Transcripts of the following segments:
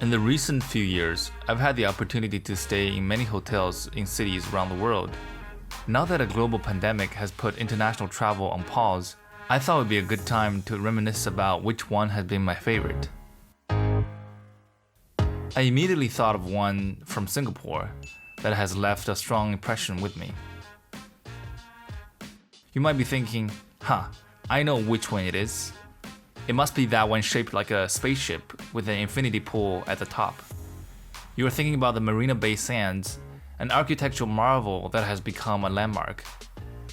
In the recent few years, I've had the opportunity to stay in many hotels in cities around the world. Now that a global pandemic has put international travel on pause, I thought it would be a good time to reminisce about which one has been my favorite. I immediately thought of one from Singapore that has left a strong impression with me. You might be thinking, I know which one it is. It must be that one shaped like a spaceship with an infinity pool at the top. You are thinking about the Marina Bay Sands, an architectural marvel that has become a landmark.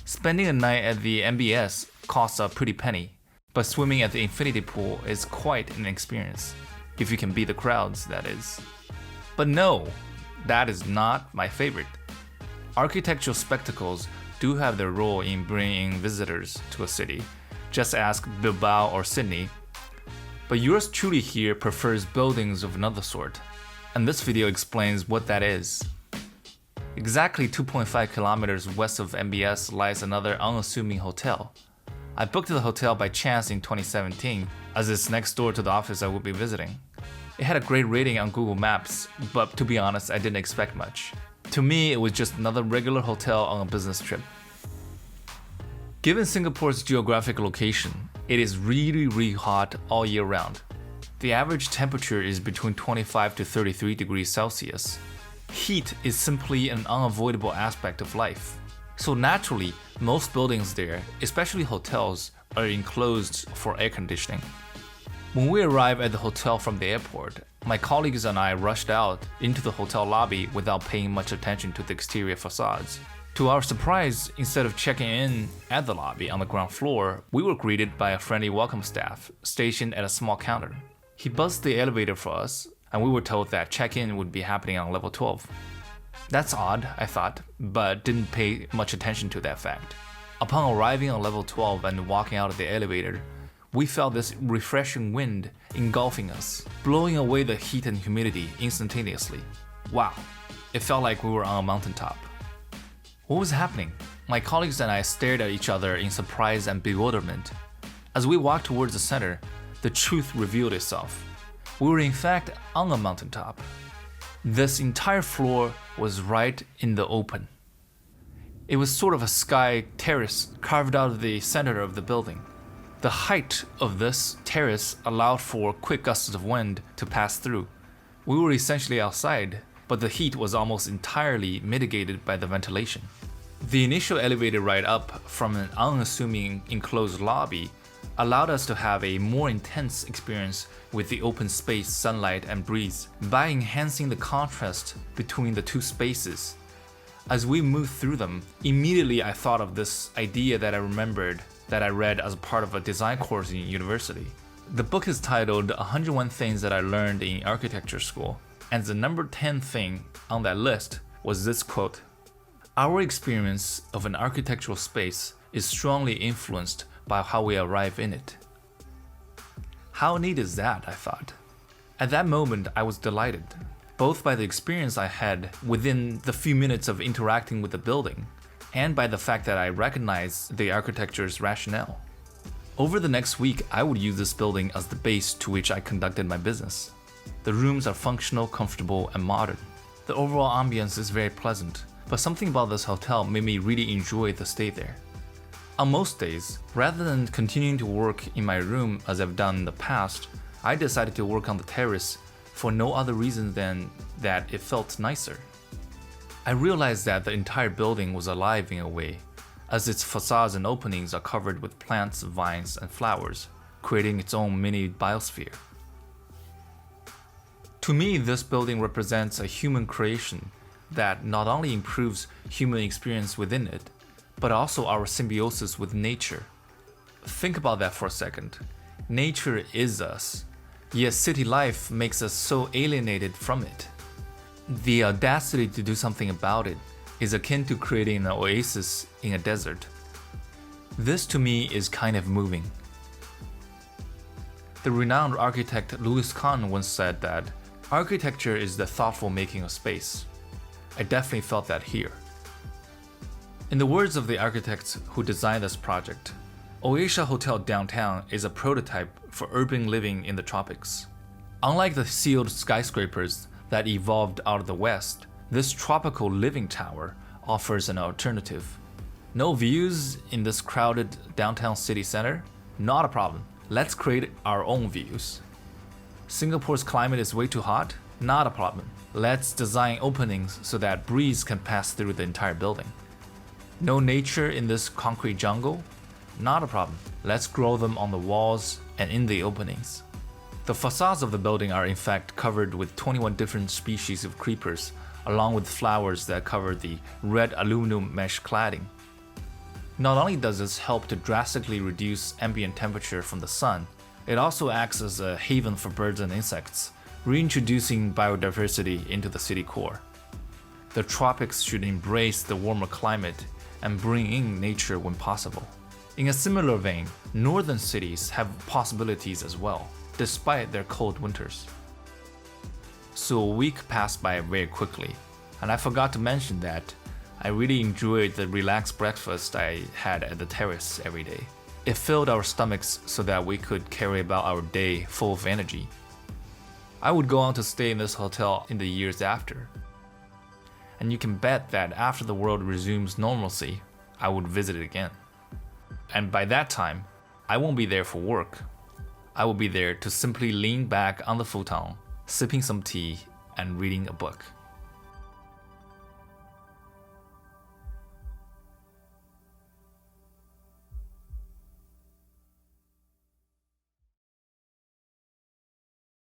Spending a night at the MBS costs a pretty penny, but swimming at the infinity pool is quite an experience. If you can beat the crowds, that is. But no, that is not my favorite. Architectural spectacles do have their role in bringing visitors to a city. Just ask Bilbao or Sydney. But yours truly here prefers buildings of another sort, and this video explains what that is. Exactly 2.5 kilometers west of MBS lies another unassuming hotel. I booked the hotel by chance in 2017, as it's next door to the office I will be visiting. It had a great rating on Google Maps, but to be honest, I didn't expect much. To me, it was just another regular hotel on a business trip. Given Singapore's geographic location, it is really hot all year round. The average temperature is between 25 to 33 degrees Celsius. Heat is simply an unavoidable aspect of life. So naturally, most buildings there, especially hotels, are enclosed for air conditioning. When we arrived at the hotel from the airport, my colleagues and I rushed out into the hotel lobby without paying much attention to the exterior facades. To our surprise, instead of checking in at the lobby on the ground floor, we were greeted by a friendly welcome staff stationed at a small counter. He buzzed the elevator for us, and we were told that check-in would be happening on level 12. That's odd, I thought, but didn't pay much attention to that fact. Upon arriving on level 12 and walking out of the elevator, we felt this refreshing wind engulfing us, blowing away the heat and humidity instantaneously. Wow, it felt like we were on a mountaintop. What was happening? My colleagues and I stared at each other in surprise and bewilderment. As we walked towards the center, the truth revealed itself. We were in fact on a mountaintop. This entire floor was right in the open. It was sort of a sky terrace carved out of the center of the building. The height of this terrace allowed for quick gusts of wind to pass through. We were essentially outside, but the heat was almost entirely mitigated by the ventilation. The initial elevator ride up from an unassuming enclosed lobby allowed us to have a more intense experience with the open space, sunlight, and breeze by enhancing the contrast between the two spaces. As we moved through them, immediately I thought of this idea that I remembered that I read as a part of a design course in university. The book is titled 101 Things That I Learned in Architecture School, and the number 10 thing on that list was this quote: "Our experience of an architectural space is strongly influenced by how we arrive in it." How neat is that, I thought. At that moment, I was delighted, both by the experience I had within the few minutes of interacting with the building, and by the fact that I recognized the architecture's rationale. Over the next week, I would use this building as the base to which I conducted my business. The rooms are functional, comfortable, and modern. The overall ambience is very pleasant, but something about this hotel made me really enjoy the stay there. On most days, rather than continuing to work in my room as I've done in the past, I decided to work on the terrace for no other reason than that it felt nicer. I realized that the entire building was alive in a way, as its facades and openings are covered with plants, vines, and flowers, creating its own mini biosphere. To me, this building represents a human creation that not only improves human experience within it, but also our symbiosis with nature. Think about that for a second. Nature is us, yet city life makes us so alienated from it. The audacity to do something about it is akin to creating an oasis in a desert. This to me is kind of moving. The renowned architect Louis Kahn once said that architecture is the thoughtful making of space. I definitely felt that here. In the words of the architects who designed this project, Oasia Hotel Downtown is a prototype for urban living in the tropics. Unlike the sealed skyscrapers that evolved out of the West, this tropical living tower offers an alternative. No views in this crowded downtown city center? Not a problem. Let's create our own views. Singapore's climate is way too hot? Not a problem. Let's design openings so that breeze can pass through the entire building. No nature in this concrete jungle? Not a problem. Let's grow them on the walls and in the openings. The facades of the building are in fact covered with 21 different species of creepers, along with flowers that cover the red aluminum mesh cladding. Not only does this help to drastically reduce ambient temperature from the sun, it also acts as a haven for birds and insects, reintroducing biodiversity into the city core. The tropics should embrace the warmer climate and bring in nature when possible. In a similar vein, northern cities have possibilities as well, despite their cold winters. So a week passed by very quickly, and I forgot to mention that I really enjoyed the relaxed breakfast I had at the terrace every day. It filled our stomachs so that we could carry about our day full of energy. I would go on to stay in this hotel in the years after. And you can bet that after the world resumes normalcy, I would visit it again. And by that time, I won't be there for work. I will be there to simply lean back on the futon, sipping some tea and reading a book.